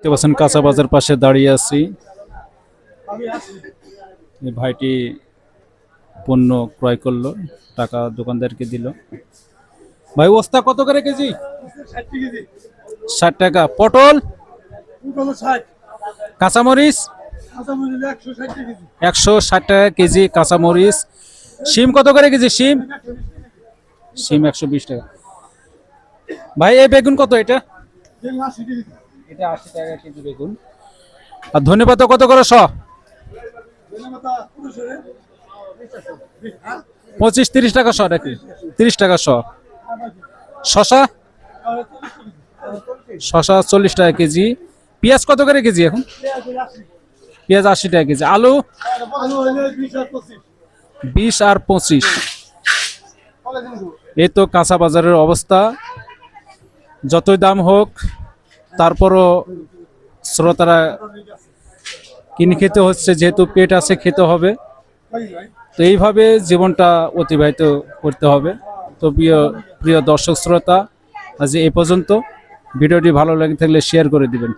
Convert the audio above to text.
দেখতে পাচ্ছেন কাঁচা বাজার পাশে দাঁড়িয়ে আছি। এই ভাইটি পণ্য ক্রয় করলো, টাকা দোকানদারকে দিল। ভাই বস্তা কত করে কেজি? 60 টাকা। পটল, কাঁচামরিচ 160 টাকা কেজি কাঁচামরিচ। শিম কত করে কেজি? শিম 120 টাকা। ভাই এই বেগুন কত? এটা 80 টাকা কেজি বেগুন। আর ধনেপাতা কত করে শ? 25-30 টাকা শ নাকি? 30 টাকা শ। শশা 40 টাকা কেজি। পেঁয়াজ কত করে কেজি এখন? পেঁয়াজ 80 টাকা কেজি। আলু 20 আর 25। এই তো কাঁচা বাজারের অবস্থা। যতই দাম হোক তারপরও শ্রোতারা কিনে খেতে হচ্ছে, যেহেতু পেট আছে খেতে হবে। তো এইভাবে জীবনটা অতিবাহিত করতে হবে। তো প্রিয় দর্শক শ্রোতা, আজ এই পর্যন্ত। ভিডিওটি ভালো লাগে থাকলে শেয়ার করে দিবেন।